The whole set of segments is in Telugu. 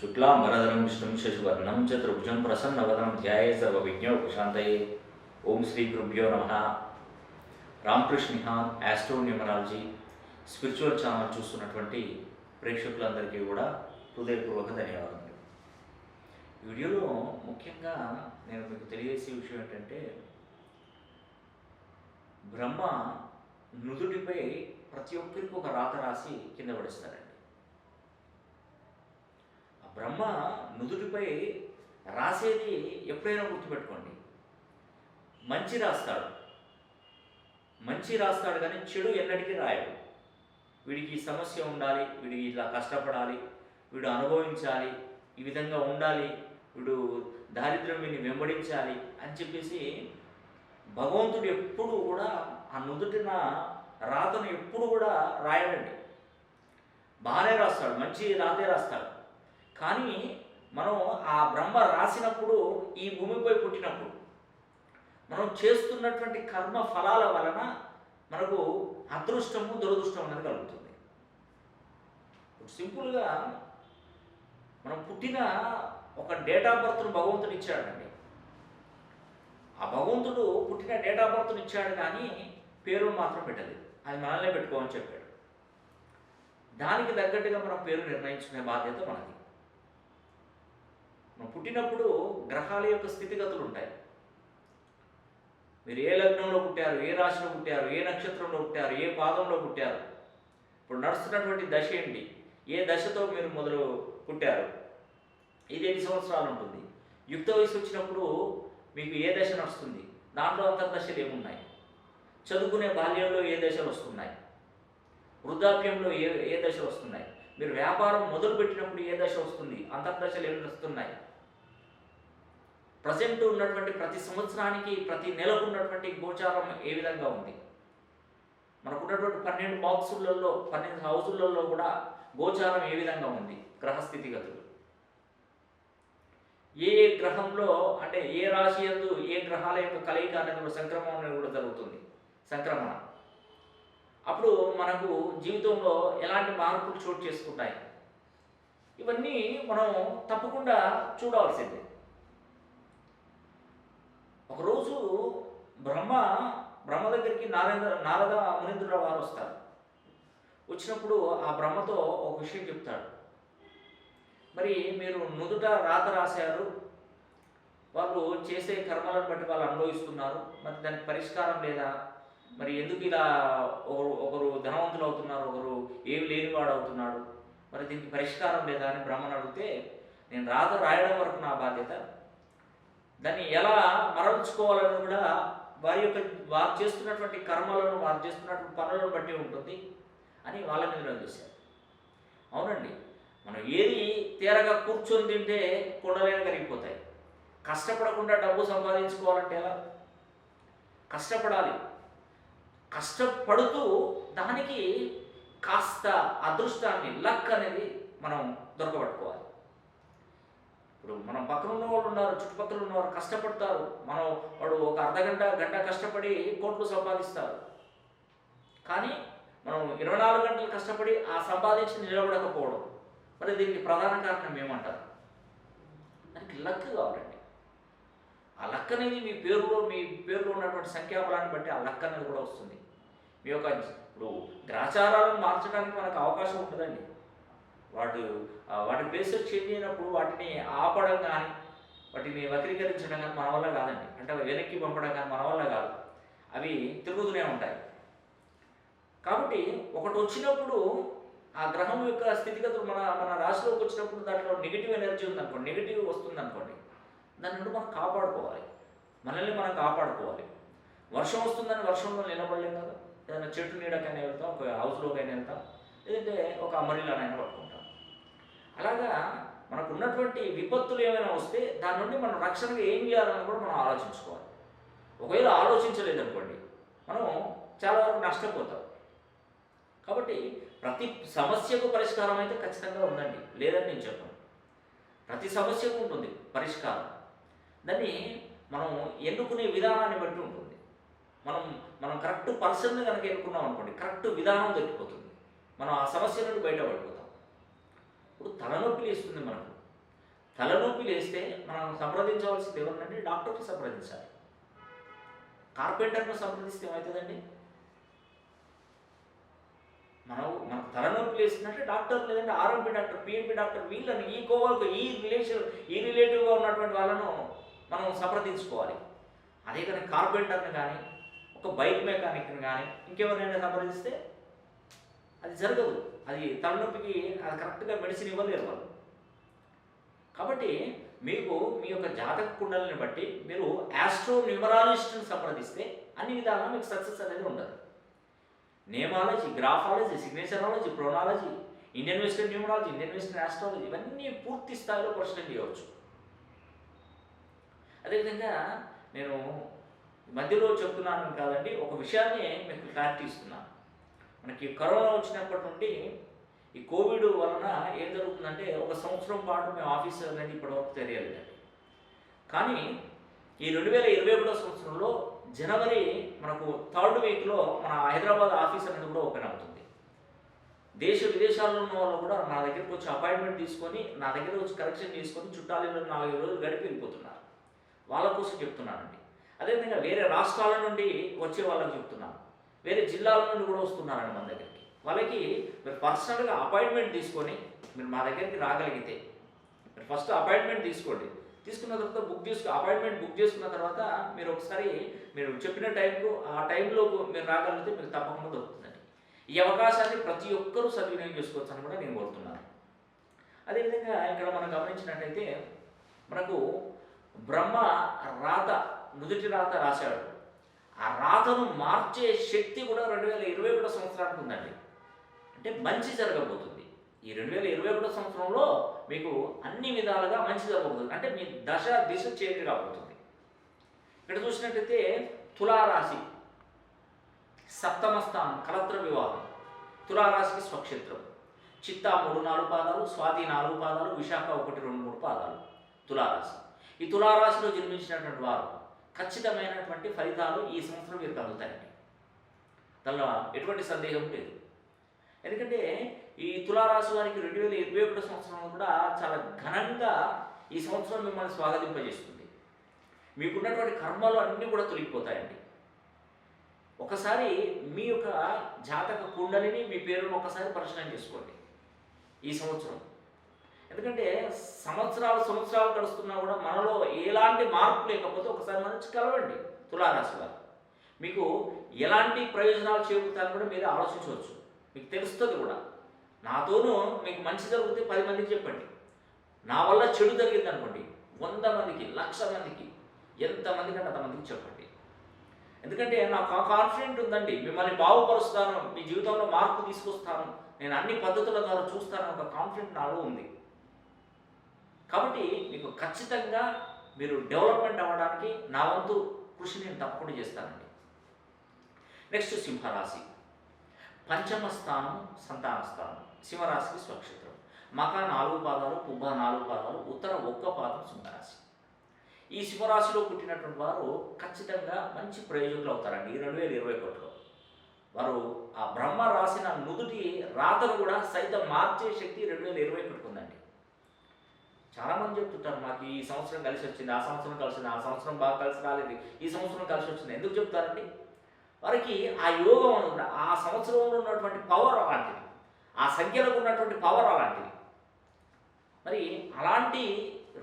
शुक्लांबरधरं विष्णुं शशिवर्णं चतुर्भुजं प्रसन्नवदनं ध्यायेत् सर्वविघ्नोपशान्तये। ఓం శ్రీ గురుభ్యో నమ. Ramakrishna Nihan astro numerology spiritual channel చూస్తున్నటువంటి ప్రేక్షకులందరికీ కూడా హృదయపూర్వక ధన్యవాదాలు. ఈ వీడియోలో ముఖ్యంగా నేను మీకు తెలియజేసే విషయం ఏంటంటే, బ్రహ్మ నుదుటిపై ప్రతి ఒక్కరికి ఒక రాత రాసి కింద పడిస్తారండి. ఆ బ్రహ్మ నుదుటిపై రాసేది ఎప్పుడైనా గుర్తుపెట్టుకోండి, మంచి రాస్తాడు కానీ చెడు ఎన్నటికీ రాయడు. వీడికి ఈ సమస్య ఉండాలి, వీడికి ఇలా కష్టపడాలి, వీడు అనుభవించాలి, ఈ విధంగా ఉండాలి, వీడు దారిద్ర్యం వీడిని వెంబడించాలి అని చెప్పేసి భగవంతుడు ఎప్పుడు కూడా ఆ నుదుటిన రాతను ఎప్పుడు కూడా రాయడండి. బాగానే రాస్తాడు, మంచి రాతే రాస్తాడు. కానీ మనం ఆ బ్రహ్మ రాసినప్పుడు, ఈ భూమిపై పుట్టినప్పుడు మనం చేస్తున్నటువంటి కర్మ ఫలాల వలన మనకు అదృష్టము దురదృష్టం అనేది కలుగుతుంది. సింపుల్గా మనం పుట్టిన ఒక డేట్ ఆఫ్ బర్త్ను భగవంతుడు ఇచ్చాడండి. ఆ భగవంతుడు పుట్టిన డేట్ ఆఫ్ బర్త్ను ఇచ్చాడు కానీ పేరును మాత్రం పెట్టలేదు. అది మనల్నే పెట్టుకోమని చెప్పాడు. దానికి తగ్గట్టుగా మనం పేరు నిర్ణయించుకునే బాధ్యత మనది. మనం పుట్టినప్పుడు గ్రహాల యొక్క స్థితిగతులు ఉంటాయి. మీరు ఏ లగ్నంలో పుట్టారు, ఏ రాశిలో పుట్టారు, ఏ నక్షత్రంలో పుట్టారు, ఏ పాదంలో పుట్టారు, ఇప్పుడు నడుస్తున్నటువంటి దశ ఏంటి, ఏ దశతో మీరు మొదలు పుట్టారు, ఇది ఎన్ని సంవత్సరాలు ఉంటుంది, యుక్త వయసు వచ్చినప్పుడు మీకు ఏ దశ నడుస్తుంది, దాంట్లో అంతర్దశలు ఏమున్నాయి, చదువుకునే బాల్యంలో ఏ దశలు వస్తున్నాయి, వృద్ధాప్యంలో ఏ దశలు వస్తున్నాయి, మీరు వ్యాపారం మొదలుపెట్టినప్పుడు ఏ దశ వస్తుంది, అంతర్దశలు ఏమి వస్తున్నాయి, ప్రజెంట్ ఉన్నటువంటి ప్రతి సంవత్సరానికి ప్రతి నెలకు ఉన్నటువంటి గోచారం ఏ విధంగా ఉంది, మనకున్నటువంటి 12 బాక్సులలో 12 హౌసులలో కూడా గోచారం ఏ విధంగా ఉంది, గ్రహస్థితిగతులు ఏ గ్రహంలో అంటే ఏ రాశి యందు ఏ గ్రహాల యొక్క కలయిక అనేది కూడా సంక్రమణ అనేది కూడా జరుగుతుంది. సంక్రమణ అప్పుడు మనకు జీవితంలో ఎలాంటి మార్పులు చోటు చేసుకుంటాయి, ఇవన్నీ మనం తప్పకుండా చూడాల్సిందే. ఒకరోజు బ్రహ్మ దగ్గరికి నారద మునీంద్రుల వారు వస్తారు. వచ్చినప్పుడు ఆ బ్రహ్మతో ఒక విషయం చెప్తాడు. మరి మీరు నుదుట రాత రాశారు, వాళ్ళు చేసే కర్మలను బట్టి వాళ్ళు అనుభవిస్తున్నారు, మరి దానికి పరిష్కారం లేదా, మరి ఎందుకు ఇలా ఒకరు ధనవంతులు అవుతున్నారు, ఒకరు ఏమి లేనివాడు అవుతున్నాడు, మరి దీనికి పరిష్కారం లేదా అని బ్రహ్మను అడిగితే, నేను రాత రాయడం వరకు నా బాధ్యత, దాన్ని ఎలా మరల్చుకోవాలని కూడా వారు చేస్తున్నటువంటి కర్మలను, వారు చేస్తున్నటువంటి పనులను బట్టి ఉంటుంది అని వాళ్ళ మీద చేశారు. అవునండి, మనం ఏది తీరగా కూర్చొని తింటే కొండలైన కరిగిపోతాయి. కష్టపడకుండా డబ్బు సంపాదించుకోవాలంటే ఎలా? కష్టపడాలి. కష్టపడుతూ దానికి కాస్త అదృష్టాన్ని, లక్ అనేది మనం దొరకబట్టుకోవాలి. ఇప్పుడు మనం పక్కన ఉన్న వాళ్ళు ఉన్నారు, చుట్టుపక్కల ఉన్నవారు కష్టపడతారు, వాడు ఒక గంట కష్టపడి కోట్లు సంపాదిస్తారు. కానీ మనం 24 గంటలు కష్టపడి ఆ సంపాదించి నిలబడకపోవడం, మరి దీనికి ప్రధాన కారణం ఏమంటారు? దానికి లక్ కావాలండి. ఆ లక్ అనేది మీ పేరులో ఉన్నటువంటి సంఖ్యాబలాన్ని బట్టి ఆ లక్ అనేది కూడా వస్తుంది. మీ యొక్క ఇప్పుడు గ్రహచారాలను మార్చడానికి మనకు అవకాశం ఉంటుందండి. వాటి ప్లేసెస్ చేంజ్ అయినప్పుడు వాటిని ఆపడం కానీ, వాటిని వక్రీకరించడం కానీ మన వల్ల కాదండి. అంటే వెనక్కి పంపడం కానీ మన వల్ల కాదు, అవి తిరుగుతూనే ఉంటాయి. కాబట్టి ఒకటి వచ్చినప్పుడు ఆ గ్రహం యొక్క స్థితిగతులు మన రాశిలోకి వచ్చినప్పుడు దాంట్లో నెగిటివ్ ఎనర్జీ ఉందనుకోండి, నెగిటివ్ వస్తుంది అనుకోండి, దాని నుండి మనం కాపాడుకోవాలి, మనల్ని మనం కాపాడుకోవాలి. వర్షం వస్తుందని వర్షంలో నిలబడలేం కదా, ఏదైనా చెట్టు నీడకైనా వెళ్తాం, ఒక హౌస్లోకైనా వెళ్తాం, లేదంటే ఒక అమరిలానైనా పట్టుకుంటాం. అలాగా మనకు ఉన్నటువంటి విపత్తులు ఏమైనా వస్తే దాని నుండి మనం రక్షణగా ఏం చేయాలని కూడా మనం ఆలోచించుకోవాలి. ఒకవేళ ఆలోచించలేదనుకోండి, మనం చాలా వరకు నష్టపోతాం. కాబట్టి ప్రతి సమస్యకు పరిష్కారం అయితే ఖచ్చితంగా ఉందండి, లేదని నేను చెప్పను. ప్రతి సమస్యకు ఉంటుంది పరిష్కారం. దాన్ని మనం ఎన్నుకునే విధానాన్ని బట్టి ఉంటుంది. మనం కరెక్ట్ పర్సన్ని కనుక ఎన్నుకున్నాం అనుకోండి, కరెక్ట్ విధానం దొరికిపోతుంది, మనం ఆ సమస్య నుండి బయటపడిపోతాం. ఇప్పుడు తలనొప్పి లేస్తుంది మనకు, తలనొప్పి లేస్తే మనం సంప్రదించవలసింది ఎవరినంటే డాక్టర్ని సంప్రదించాలి. కార్పెంటర్ను సంప్రదిస్తే ఏమవుతుందండి? మనకు తలనొప్పి లేసిందంటే డాక్టర్, లేదంటే ఆర్ఎంపీ డాక్టర్, పిఎంపీ డాక్టర్, వీళ్ళని ఈ కోవలకు ఈ రిలేటివ్గా ఉన్నటువంటి వాళ్ళను మనం సంప్రదించుకోవాలి. అదే కానీ కార్పెంటర్ని కానీ, ఒక బైక్ మెకానిక్ని కానీ ఇంకెవరినైనా సంప్రదిస్తే అది జరగదు. అది తలనొప్పికి అది కరెక్ట్గా మెడిసిన్ ఇవ్వలేరు వాళ్ళు. కాబట్టి మీకు మీ యొక్క జాతక కుండలిని బట్టి మీరు ఆస్ట్రో న్యూమరాలజిస్ట్ని సంప్రదిస్తే అన్ని విధాలుగా మీకు సక్సెస్ అనేది ఉండదు. Namology, graphology, signatureology, ప్రోనాలజీ, Indian western numerology, Indian western astrology ఇవన్నీ పూర్తి స్థాయిలో పరిశీలన చేయవచ్చు. అదేవిధంగా నేను మధ్యలో చెప్తున్నాను కాదండి, ఒక విషయాన్ని మీకు క్లారిటీ ఇస్తున్నాను. మనకి కరోనా వచ్చినప్పటి నుండి ఈ కోవిడ్ వలన ఏం జరుగుతుందంటే ఒక సంవత్సరం పాటు మేము ఆఫీస్ అనేది ఇప్పటివరకు తెలియలేదండి. కానీ ఈ 2021 సంవత్సరంలో జనవరి మనకు 3rd వీక్లో మన హైదరాబాద్ ఆఫీస్ అనేది కూడా ఓపెన్ అవుతుంది. దేశ విదేశాల్లో ఉన్న వాళ్ళు కూడా నా దగ్గరికి వచ్చి అపాయింట్మెంట్ తీసుకొని నా దగ్గర వచ్చి కరెక్షన్ చేసుకొని చుట్టాలలో 4 రోజులు గడిపి వెళ్ళిపోతున్నారు. వాళ్ళ కోసం చెప్తున్నానండి. అదేవిధంగా వేరే రాష్ట్రాల నుండి వచ్చే వాళ్ళకి చెప్తున్నాను, వేరే జిల్లాల నుండి కూడా వస్తున్నారండి మన దగ్గరికి. వాళ్ళకి మీరు పర్సనల్గా అపాయింట్మెంట్ తీసుకొని మీరు మా దగ్గరికి రాగలిగితే మీరు ఫస్ట్ అపాయింట్మెంట్ తీసుకోండి. తీసుకున్న తర్వాత అపాయింట్మెంట్ బుక్ చేసుకున్న తర్వాత మీరు ఒకసారి మీరు చెప్పిన టైంకు ఆ టైంలో మీరు రాగలిగితే మీకు తప్పకుండా దొరుకుతుందండి. ఈ అవకాశాన్ని ప్రతి ఒక్కరూ సద్వినియోగం చేసుకోవచ్చు అని కూడా నేను కోరుతున్నాను. అదేవిధంగా ఇక్కడ మనం గమనించినట్టయితే మనకు బ్రహ్మ రాత, నుదుటి రాత రాశాడు. ఆ రాతను మార్చే శక్తి కూడా 2021 సంవత్సరానికి ఉందండి. అంటే మంచి జరగబోతుంది. ఈ 2021 సంవత్సరంలో మీకు అన్ని విధాలుగా మంచి జరగబోతుంది. అంటే మీ దిశ చేంజ్ కాబోతుంది. ఇక్కడ చూసినట్టయితే తులారాశి, సప్తమ స్థానం, కలత్ర వివాహం. తులారాశికి స్వక్షేత్రం. చిత్తా 3-4 పాదాలు, స్వాతి 4 పాదాలు, విశాఖ 1-2-3 పాదాలు తులారాశి. ఈ తులారాశిలో జన్మించినటువంటి వారు ఖచ్చితమైనటువంటి ఫలితాలు ఈ సంవత్సరం మీరు కలుగుతాయండి. దానిలో ఎటువంటి సందేహం లేదు. ఎందుకంటే ఈ తులారాశి వారికి 2021 సంవత్సరంలో కూడా చాలా ఘనంగా ఈ సంవత్సరం మిమ్మల్ని స్వాగతింపజేస్తుంది. మీకున్నటువంటి కర్మలు అన్నీ కూడా తొలగిపోతాయండి. ఒకసారి మీ యొక్క జాతక కుండలిని, మీ పేరును ఒకసారి పరిశీలన చేసుకోండి ఈ సంవత్సరం. ఎందుకంటే సంవత్సరాలు గడుస్తున్నా కూడా మనలో ఎలాంటి మార్పు లేకపోతే ఒకసారి మనం కలవండి తులారాశి వారు. మీకు ఎలాంటి ప్రయోజనాలు చేకూరుతాయని కూడా మీరు ఆలోచించవచ్చు. మీకు తెలుస్తుంది కూడా. నాతోనూ మీకు మంచి జరిగితే 10 మందికి చెప్పండి. నా వల్ల చెడు జరిగింది అనుకోండి 100 మందికి, 1,00,000 మందికి, ఎంతమందికి అంటే అంతమందికి చెప్పండి. ఎందుకంటే నాకు ఆ కాన్ఫిడెంట్ ఉందండి. మిమ్మల్ని బాగుపరుస్తాను, మీ జీవితంలో మార్పు తీసుకొస్తాను, నేను అన్ని పద్ధతుల ద్వారా చూస్తాను ఒక కాన్ఫిడెంట్ నాలో ఉంది. కాబట్టి మీకు ఖచ్చితంగా మీరు డెవలప్మెంట్ అవ్వడానికి నా వంతు కృషి నేను తప్పకుండా చేస్తానండి. నెక్స్ట్ సింహరాశి. పంచమ స్థానం, సంతాన స్థానం. సింహరాశికి స్వక్షేత్రం. మక 4 పాదాలు, పుబ్బ 4 పాదాలు, ఉత్తర 1 పాదం సింహరాశి. ఈ సింహరాశిలో పుట్టినటువంటి వారు ఖచ్చితంగా మంచి ప్రయోజకులు అవుతారండి. ఈ 2021లో వారు ఆ బ్రహ్మ రాసిన నుదుటి రాతను కూడా సైతం మార్చే శక్తి 2021 ఉందండి. చాలామంది చెప్తుంటారు, మాకు ఈ సంవత్సరం కలిసి వచ్చింది, ఆ సంవత్సరం కలిసి వచ్చింది, ఆ సంవత్సరం బాగా కలిసి రాలేదు, ఈ సంవత్సరం కలిసి వచ్చింది. ఎందుకు చెప్తారండి? వారికి ఆ యోగం అనుకుంటా ఆ సంవత్సరంలో ఉన్నటువంటి పవర్ అలాంటిది, ఆ సంఖ్యలకు ఉన్నటువంటి పవర్ అలాంటిది. మరి అలాంటి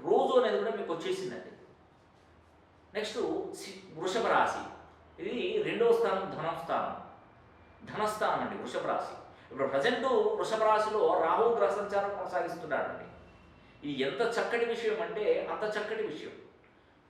రోజు అనేది కూడా మీకు వచ్చేసిందండి. నెక్స్ట్ వృషభ రాశి. ఇది 2వ స్థానం, ధనస్థానం అండి వృషభ రాశి. ఇప్పుడు ప్రజెంట్ వృషభ రాశిలో రాహు గ్రహ సంచారం కొనసాగిస్తున్నాడండి. ఇది ఎంత చక్కటి విషయం అంటే అంత చక్కటి విషయం.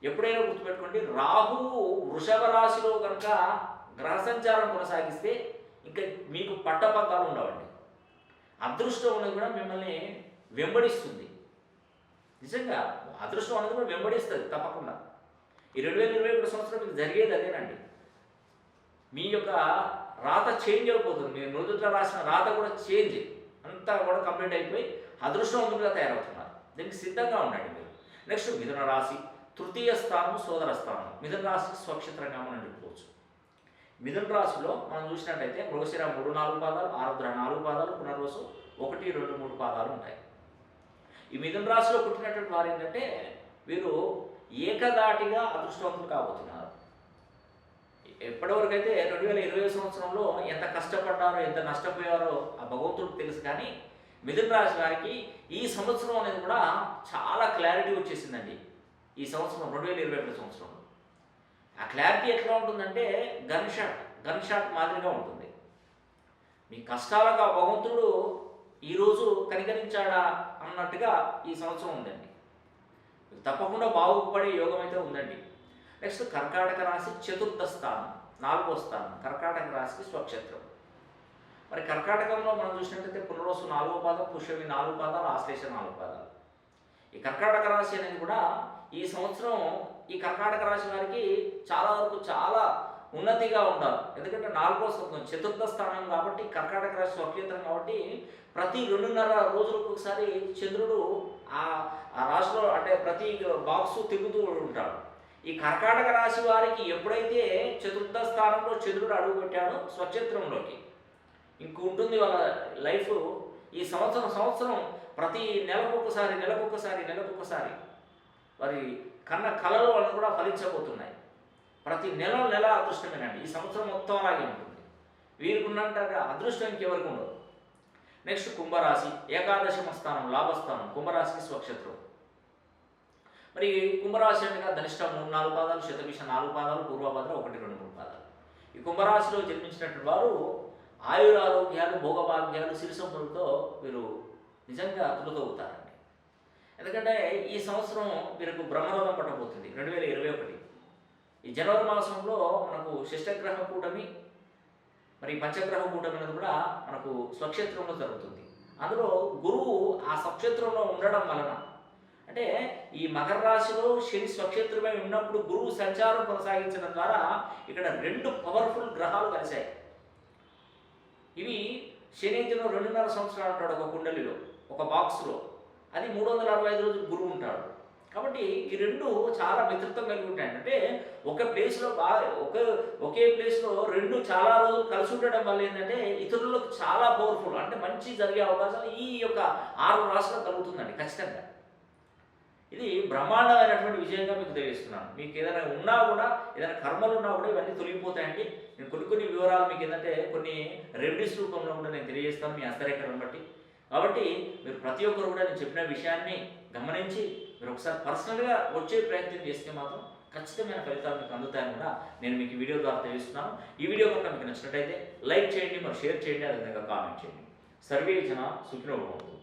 ఎప్పుడైనా గుర్తుపెట్టుకోండి, రాహువు వృషభ రాశిలో కనుక గ్రహ సంచారం కొనసాగిస్తే ఇంకా మీకు పట్టపగ్గాలు ఉండవండి. అదృష్టం అనేది కూడా మిమ్మల్ని వెంబడిస్తుంది. నిజంగా అదృష్టం అనేది కూడా వెంబడిస్తుంది తప్పకుండా. ఈ 2021 సంవత్సరం మీకు జరిగేది అదేనండి. మీ యొక్క రాత చేంజ్ అయిపోతుంది. మీరు నుదుట రాసిన రాత కూడా చేంజ్ అంతా కూడా కంప్లీట్ అయిపోయి అదృష్టవంతులుగా తయారవుతున్నారు. దీనికి సిద్ధంగా ఉండండి మీరు. నెక్స్ట్ మిథున రాశి. 3వ స్థానం, సోదర స్థానం. మిథున రాశికి స్వక్షేత్రంగా మనం చెప్పుకోవచ్చు. మిథున రాశిలో మనం చూసినట్టయితే మృగశిర 3-4 పాదాలు, ఆరుద్ర 4 పాదాలు, పునర్వసు 1-2-3 పాదాలు ఉంటాయి. ఈ మిథున రాశిలో పుట్టినటువంటి వారు ఏంటంటే వీరు ఏకదాటిగా అదృష్టవంతులు కాబోతున్నారు. ఎప్పటివరకైతే 2020 సంవత్సరంలో ఎంత కష్టపడ్డారో ఎంత నష్టపోయారో ఆ భగవంతుడికి తెలుసు. కానీ మిథున రాశి వారికి ఈ సంవత్సరం అనేది కూడా చాలా క్లారిటీ వచ్చేసిందండి. ఈ సంవత్సరం 2021 సంవత్సరంలో ఆ క్లారిటీ ఎట్లా ఉంటుందంటే గన్ షాట్ మాదిరిగా ఉంటుంది. మీ కష్టాలకు ఆ భగవంతుడు ఈరోజు కనికరించాడా అన్నట్టుగా ఈ సంవత్సరం ఉందండి. తప్పకుండా బాగుపడే యోగం అయితే ఉందండి. నెక్స్ట్ కర్కాటక రాశి చతుర్థ స్థానం, 4వ స్థానం కర్కాటక రాశికి స్వక్షేత్రం. మరి కర్కాటకంలో మనం చూసినట్లయితే పునర్వసు 4వ పాదం, పుష్యమి 4 పాదాలు, ఆశ్లేష 4 పాదాలు. ఈ కర్కాటక రాశి అనేది కూడా ఈ సంవత్సరం ఈ కర్కాటక రాశి వారికి చాలా వరకు చాలా ఉన్నతిగా ఉంటారు. ఎందుకంటే 4వ స్థానం చతుర్థ స్థానం కాబట్టి కర్కాటక రాశి స్వక్షేత్రం కాబట్టి ప్రతి 2.5 రోజులకు ఒకసారి చంద్రుడు ఆ రాశిలో అంటే ప్రతి బాక్సు తిరుగుతూ ఉంటాడు. ఈ కర్కాటక రాశి వారికి ఎప్పుడైతే చతుర్థ స్థానంలో చంద్రుడు అడుగుపెట్టాడో స్వక్షేత్రంలోకి ఇంక ఉంటుంది వాళ్ళ లైఫ్. ఈ సంవత్సరం ప్రతి నెలకొకసారి వారి కన్న కళలు వాళ్ళు కూడా ఫలించబోతున్నాయి. ప్రతి నెల అదృష్టమేనండి. ఈ సంవత్సరం మొత్తం అలాగే ఉంటుంది. వీరికి ఉన్నంత అదృష్టం ఇంకెవరికి ఉండదు. నెక్స్ట్ కుంభరాశి ఏకాదశమ స్థానం, లాభస్థానం, కుంభరాశికి స్వక్షేత్రం. మరి కుంభరాశి అనగా ధనిష్ట 3-4 పాదాలు, శతభిష 4 పాదాలు, పూర్వభద్ర 1-2-3 పాదాలు. ఈ కుంభరాశిలో జన్మించినటువంటి వారు ఆయురారోగ్యాలు, భోగభాగ్యాలు, సిరి సంపదలతో వీరు నిజంగా తులతవుతారండి. ఎందుకంటే ఈ సంవత్సరం వీరికి బ్రహ్మరథం పట్టబోతుంది 2021. ఈ జనవరి మాసంలో మనకు షష్టగ్రహ కూటమి మరి పంచగ్రహ కూటమి అనేది కూడా మనకు స్వక్షేత్రంలో జరుగుతుంది. అందులో గురువు ఆ స్వక్షేత్రంలో ఉండడం వలన అంటే ఈ మకర రాశిలో శని స్వక్షేత్రమై ఉన్నప్పుడు గురువు సంచారం కొనసాగించడం ద్వారా ఇక్కడ 2 పవర్ఫుల్ గ్రహాలు కలిశాయి. ఇవి శని 2.5 సంవత్సరాలు ఉంటాడు ఒక కుండలిలో, ఒక బాక్స్లో. అది 365 రోజులు గురువు ఉంటాడు. కాబట్టి ఈ 2 చాలా మిత్రత్వం కలిగి ఉంటాయి. అంటే ఒక ప్లేస్లో ఒకే ప్లేస్లో 2 చాలా రోజులు కలిసి ఉండడం వల్ల ఏంటంటే ఇతరులకు చాలా పవర్ఫుల్ అంటే మంచి జరిగే అవకాశాలు ఈ యొక్క 6 రాశుల్లో కలుగుతుందండి ఖచ్చితంగా. ఇది బ్రహ్మాండమైనటువంటి విజయంగా మీకు తెలియజేస్తున్నాను. మీకు ఏదైనా ఉన్నా కూడా ఏదైనా కర్మలు ఉన్నా కూడా ఇవన్నీ తొలగిపోతాయండి. నేను కొన్ని వివరాలు మీకు ఏంటంటే కొన్ని రెమెడీస్ రూపంలో కూడా నేను తెలియజేస్తాను మీ హస్తరేఖలను బట్టి. కాబట్టి మీరు ప్రతి ఒక్కరు కూడా నేను చెప్పిన విషయాన్ని గమనించి మీరు ఒకసారి పర్సనల్గా వచ్చే ప్రయత్నం చేస్తే మాత్రం ఖచ్చితమైన ఫలితాలు మీకు అందుతాయని కూడా నేను మీకు ఈ వీడియో ద్వారా తెలియజేస్తున్నాను. ఈ వీడియో కనుక మీకు నచ్చినట్టయితే లైక్ చేయండి, మరి షేర్ చేయండి, అదేవిధంగా కామెంట్ చేయండి. సర్వే జన సుఖినో భవంతు.